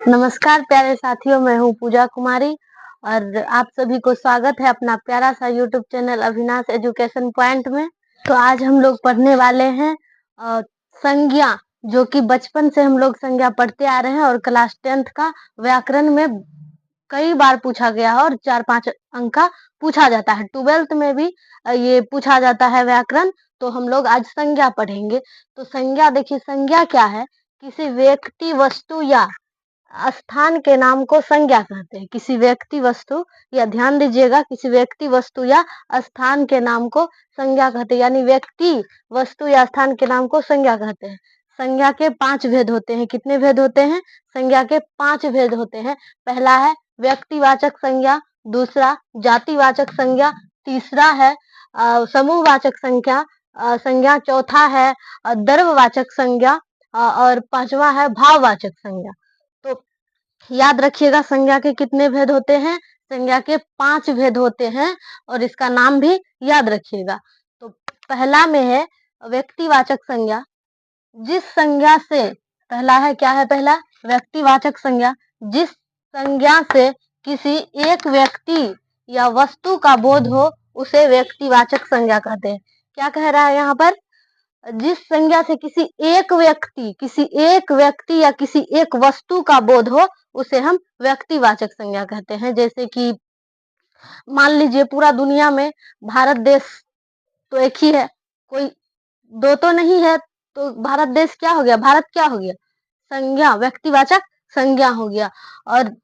नमस्कार प्यारे साथियों, मैं हूँ पूजा कुमारी और आप सभी को स्वागत है अपना प्यारा सा YouTube channel Avinash education point में। तो आज हम लोग पढ़ने वाले हैं संज्ञा, जो कि बचपन से हम लोग संज्ञा पढ़ते आ रहे हैं और क्लास 10th का व्याकरण में कई बार पूछा गया है और 4-5 अंक का पूछा जाता है। 12th में भी ये पूछा जाता है व्याकरण। तो हम लोग आज संज्ञा पढ़ेंगे। तो संज्ञा देखिए, संज्ञा क्या है? किसी व्यक्ति, वस्तु या स्थान के नाम को संज्ञा कहते हैं। किसी व्यक्ति, वस्तु या ध्यान दीजिएगा, किसी व्यक्ति, वस्तु या स्थान के नाम को संज्ञा कहते हैं। यानी व्यक्ति, वस्तु या स्थान के नाम को संज्ञा कहते हैं। संज्ञा के 5 भेद होते हैं। कितने भेद होते हैं? संज्ञा के 5 भेद होते हैं। पहला है व्यक्तिवाचक संज्ञा, दूसरा जातिवाचक संज्ञा, तीसरा है समूहवाचक संज्ञा, चौथा है द्रव्यवाचक संज्ञा और पांचवा है भाववाचक संज्ञा। तो याद रखिएगा, संज्ञा के कितने भेद होते हैं? संज्ञा के 5 भेद होते हैं और इसका नाम भी याद रखिएगा। तो पहला में है व्यक्तिवाचक संज्ञा। जिस संज्ञा से, पहला है क्या है? पहला व्यक्तिवाचक संज्ञा। जिस संज्ञा से किसी एक व्यक्ति या वस्तु का बोध हो उसे व्यक्तिवाचक संज्ञा कहते हैं। क्या कह रहा है यहाँ पर? जिस संज्ञा से किसी एक व्यक्ति या किसी एक वस्तु का बोध हो उसे हम व्यक्तिवाचक संज्ञा कहते हैं। जैसे कि मान लीजिए पूरा दुनिया में भारत देश तो एक ही है, कोई दो तो नहीं है, तो भारत देश क्या हो गया? भारत क्या हो गया? संज्ञा, व्यक्तिवाचक संज्ञा हो गया। और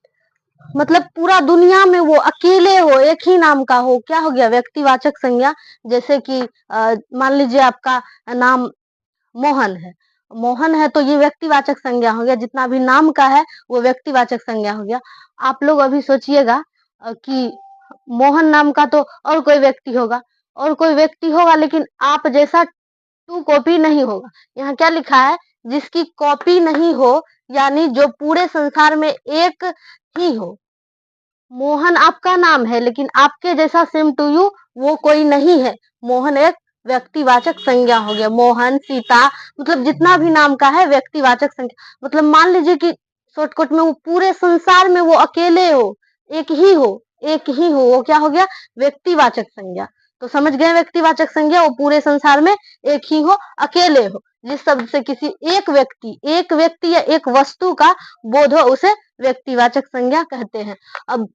मतलब पूरा दुनिया में वो अकेले हो, एक ही नाम का हो, क्या हो गया? व्यक्तिवाचक संज्ञा। जैसे कि मान लीजिए आपका नाम मोहन है तो ये व्यक्तिवाचक संज्ञा हो गया। जितना भी नाम का है वो व्यक्तिवाचक संज्ञा हो गया। आप लोग अभी सोचिएगा कि मोहन नाम का तो और कोई व्यक्ति होगा, लेकिन आप जैसा 2 कॉपी नहीं होगा। यहाँ क्या लिखा है? जिसकी कॉपी नहीं हो, यानी जो पूरे संसार में एक ही हो। मोहन आपका नाम है लेकिन आपके जैसा सेम टू यू वो कोई नहीं है। मोहन एक व्यक्तिवाचक संज्ञा हो गया। मोहन, सीता, मतलब जितना भी नाम का है व्यक्तिवाचक संज्ञा। मतलब मान लीजिए कि शॉर्टकट में वो पूरे संसार में वो अकेले हो, एक ही हो, वो क्या हो गया? व्यक्तिवाचक संज्ञा। तो समझ गए, व्यक्तिवाचक संज्ञा वो पूरे संसार में एक ही हो, अकेले हो। जिस शब्द से किसी एक व्यक्ति या एक वस्तु का बोध हो उसे व्यक्तिवाचक संज्ञा कहते हैं। अब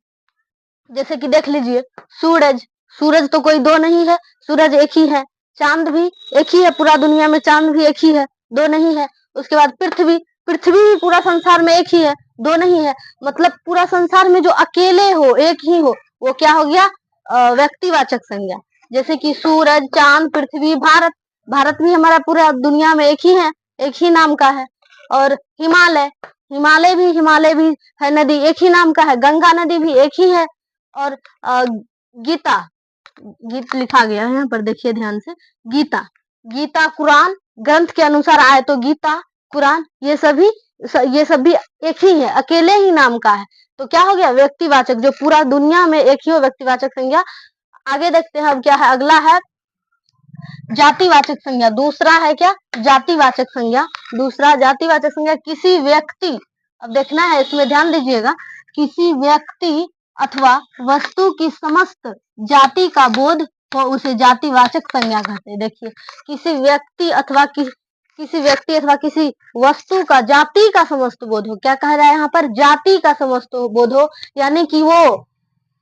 जैसे कि देख लीजिए, सूरज तो कोई दो नहीं है, सूरज एक ही है। चांद भी एक ही है, पूरा दुनिया में चांद भी एक ही है, दो नहीं है। उसके बाद पृथ्वी भी पूरा संसार में एक ही है, दो नहीं है। मतलब पूरा संसार में जो अकेले हो, एक ही हो, वो क्या हो गया? व्यक्तिवाचक संज्ञा। जैसे कि सूरज, चांद, पृथ्वी, भारत भी हमारा पूरा दुनिया में एक ही है, एक ही नाम का है। और हिमालय भी है, नदी एक ही नाम का है। गंगा नदी भी एक ही है। और गीत लिखा गया है यहाँ पर, देखिए ध्यान से। गीता कुरान ग्रंथ के अनुसार आए तो गीता, कुरान ये सब भी एक ही है, अकेले ही नाम का है। तो क्या हो गया? व्यक्तिवाचक, जो पूरा दुनिया में एक ही हो, व्यक्तिवाचक संज्ञा। आगे देखते हैं अब क्या है। अगला है जातिवाचक संज्ञा। दूसरा है क्या? जातिवाचक संज्ञा। किसी व्यक्ति, अब देखना है इसमें, ध्यान दीजिएगा, किसी व्यक्ति अथवा वस्तु की समस्त जाति का बोध हो उसे जातिवाचक संज्ञा कहते हैं। देखिए, किसी व्यक्ति अथवा किसी वस्तु का जाति का समस्त बोध हो। क्या कह रहा है यहाँ पर? जाति का समस्त बोध हो, यानी कि वो,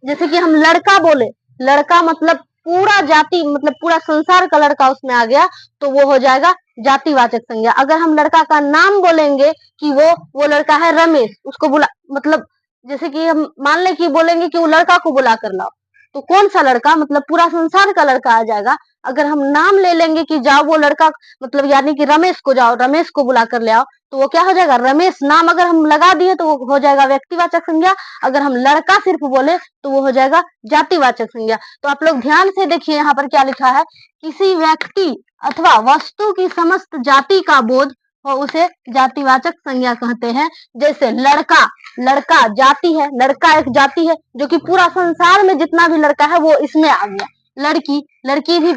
जैसे कि हम लड़का बोले, लड़का मतलब पूरा जाति, मतलब पूरा संसार का लड़का उसमें आ गया, तो वो हो जाएगा जातिवाचक संज्ञा। अगर हम लड़का का नाम बोलेंगे कि वो लड़का है रमेश, उसको बुला, मतलब जैसे कि हम मान ले कि बोलेंगे कि वो लड़का को बुला कर लाओ, तो कौन सा लड़का? मतलब पूरा संसार का लड़का आ जाएगा। अगर हम नाम ले लेंगे कि जाओ वो लड़का, मतलब यानी कि रमेश को जाओ, रमेश को बुला कर ले आओ, तो वो क्या हो जाएगा? रमेश नाम अगर हम लगा दिए तो वो हो जाएगा व्यक्तिवाचक संज्ञा। अगर हम लड़का सिर्फ बोले तो वो हो जाएगा जातिवाचक संज्ञा। तो आप लोग ध्यान से देखिए, यहाँ पर क्या लिखा है? किसी व्यक्ति अथवा वस्तु की समस्त जाति का बोध हो उसे जातिवाचक संज्ञा कहते हैं। जैसे लड़का जाति है, लड़का एक जाति है, जो कि पूरा संसार में जितना भी लड़का है वो इसमें आ गया। लड़की भी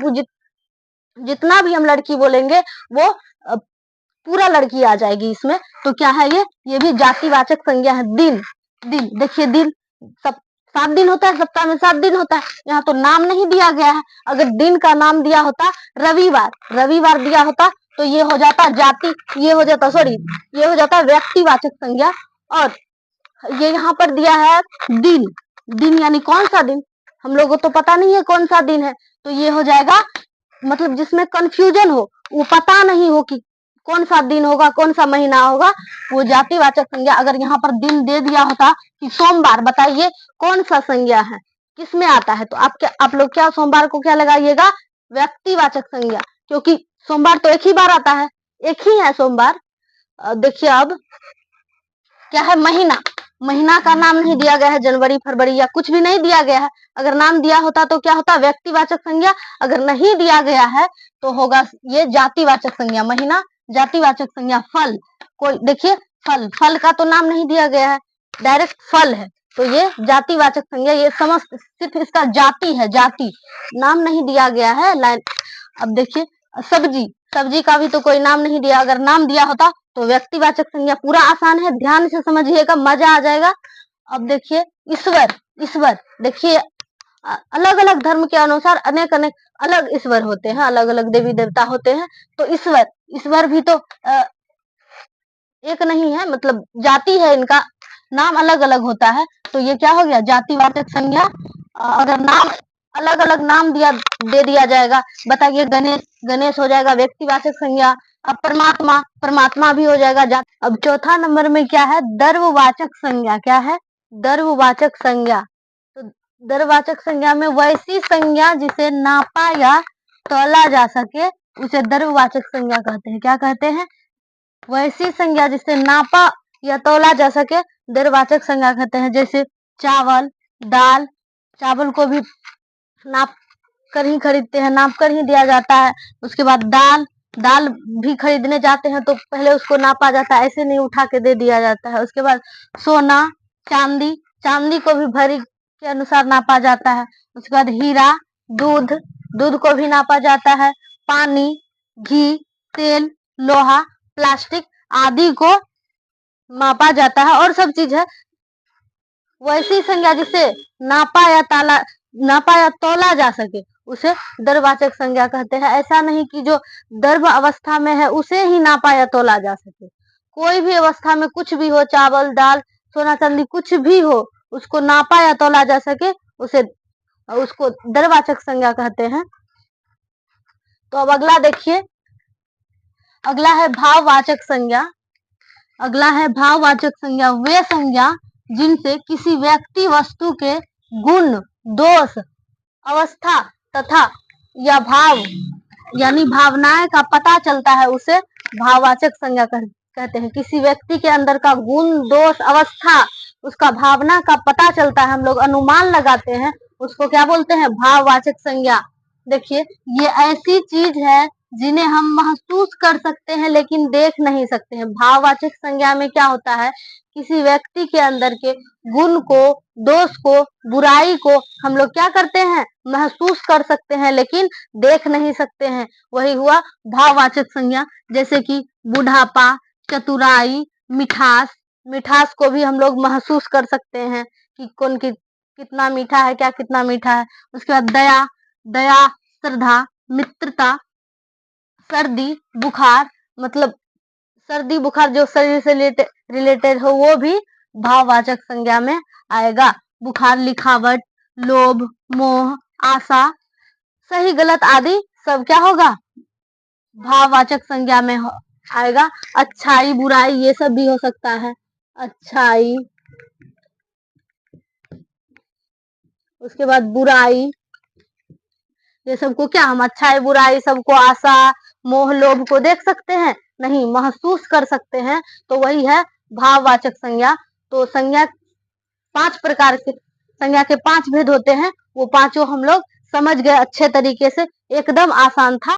जितना भी हम लड़की बोलेंगे वो पूरा लड़की आ जाएगी इसमें। तो क्या है ये भी जातिवाचक संज्ञा है। दिन, दिन देखिए, दिन सब 7 दिन होता है, सप्ताह में 7 दिन होता है। यहाँ तो नाम नहीं दिया गया है। अगर दिन का नाम दिया होता रविवार, रविवार दिया होता तो ये हो जाता जाति, ये हो जाता ये हो जाता व्यक्तिवाचक संज्ञा। और ये यहाँ पर दिया है दिन, दिन यानी कौन सा दिन, हम लोगों को तो पता नहीं है कौन सा दिन है। तो ये हो जाएगा मतलब जिसमें कंफ्यूजन हो, वो पता नहीं हो कि कौन सा दिन होगा, कौन सा महीना होगा, वो जातिवाचक संज्ञा। अगर यहाँ पर दिन दे दिया होता कि सोमवार, बताइए कौन सा संज्ञा है, किसमें आता है, तो आप लोग क्या सोमवार को क्या लगाइएगा, व्यक्तिवाचक संज्ञा, क्योंकि सोमवार तो एक ही बार आता है, एक ही है सोमवार। देखिए अब क्या है, महीना, महीना का नाम नहीं दिया गया है, जनवरी फरवरी या कुछ भी नहीं दिया गया है। अगर नाम दिया होता तो क्या होता, व्यक्तिवाचक संज्ञा। अगर नहीं दिया गया है तो होगा ये जातिवाचक संज्ञा। महीना जातिवाचक संज्ञा। फल, कोई देखिए फल, फल का तो नाम नहीं दिया गया है, डायरेक्ट फल है, तो ये जातिवाचक संज्ञा। ये समस्त सिर्फ इसका जाति है, जाति, नाम नहीं दिया गया है। लाइन अब देखिए सब्जी, सब्जी का भी तो कोई नाम नहीं दिया। अगर नाम दिया होता तो व्यक्तिवाचक संज्ञा। पूरा आसान है, ध्यान से समझिएगा, मजा आ जाएगा। अब देखिए ईश्वर, ईश्वर देखिए अलग अलग धर्म के अनुसार अनेक अनेक अलग ईश्वर होते हैं, अलग अलग देवी देवता होते हैं। तो ईश्वर, ईश्वर भी तो एक नहीं है, मतलब जाति है, इनका नाम अलग अलग होता है। तो ये क्या हो गया, जातिवाचक संज्ञा। अगर नाम अलग अलग नाम दे दिया जाएगा, बताइए गणेश, गणेश हो जाएगा व्यक्तिवाचक संज्ञा। अब परमात्मा, परमात्मा भी हो जाएगा। अब चौथा नंबर में क्या है, द्रव्यवाचक संज्ञा। क्या है, द्रव्यवाचक संज्ञा। तो द्रव्यवाचक संज्ञा में वैसी संज्ञा जिसे नापा या तौला जा सके उसे द्रव्यवाचक संज्ञा कहते हैं। क्या कहते हैं, वैसी संज्ञा जिसे नापा या तौला जा सके द्रव्यवाचक संज्ञा कहते हैं। जैसे चावल, दाल, चावल को भी नाप कर ही खरीदते हैं, नाप कर ही दिया जाता है। उसके बाद दाल, दाल भी खरीदने जाते हैं तो पहले उसको नापा जाता है, ऐसे नहीं उठा के दे दिया जाता है। उसके बाद सोना, चांदी, चांदी को भी भरी के अनुसार नापा जाता है। उसके बाद हीरा, दूध, दूध को भी नापा जाता है। पानी, घी, तेल, लोहा, प्लास्टिक आदि को मापा जाता है। और सब चीज है। वैसी संज्ञा जिसे नापा या तौला जा सके उसे द्रव्यवाचक संज्ञा कहते हैं। ऐसा नहीं कि जो द्रव्य अवस्था में है उसे ही नापा या तौला जा सके। कोई भी अवस्था में कुछ भी हो, चावल, दाल, सोना, चांदी कुछ भी हो, उसको नापा या तौला जा सके उसको द्रव्यवाचक संज्ञा कहते हैं। तो अब अगला देखिए, अगला है भाववाचक संज्ञा। अगला है भाववाचक संज्ञा। वे संज्ञा जिनसे किसी व्यक्ति वस्तु के गुण, दोष, अवस्था तथा या भाव यानी भावनाएं का पता चलता है उसे भाववाचक संज्ञा कहते हैं। किसी व्यक्ति के अंदर का गुण, दोष, अवस्था, उसका भावना का पता चलता है, हम लोग अनुमान लगाते हैं, उसको क्या बोलते हैं, भाववाचक संज्ञा। देखिए ये ऐसी चीज है जिन्हें हम महसूस कर सकते हैं लेकिन देख नहीं सकते हैं। भाववाचक संज्ञा में क्या होता है, किसी व्यक्ति के अंदर के गुण को, दोष को, बुराई को हम लोग क्या करते हैं, महसूस कर सकते हैं लेकिन देख नहीं सकते हैं। वही हुआ भाववाचक संज्ञा। जैसे कि बुढ़ापा, चतुराई, मिठास, मिठास को भी हम लोग महसूस कर सकते हैं कि कौन कितना मीठा है, क्या कितना मीठा है। उसके बाद दया, दया, श्रद्धा, मित्रता, सर्दी, बुखार, मतलब सर्दी बुखार जो शरीर से रिलेटेड हो वो भी भाववाचक संज्ञा में आएगा। बुखार, लिखावट, लोभ, मोह, आशा, सही गलत आदि सब क्या होगा, भाववाचक संज्ञा में आएगा। अच्छाई, बुराई ये सब भी हो सकता है। अच्छाई, उसके बाद बुराई, ये सबको क्या हम अच्छाई बुराई सबको, आशा, मोह, लोभ को देख सकते हैं, नहीं, महसूस कर सकते हैं। तो वही है भाववाचक संज्ञा। तो संज्ञा 5 प्रकार के, संज्ञा के 5 भेद होते हैं, वो पांचों हम लोग समझ गए अच्छे तरीके से, एकदम आसान था।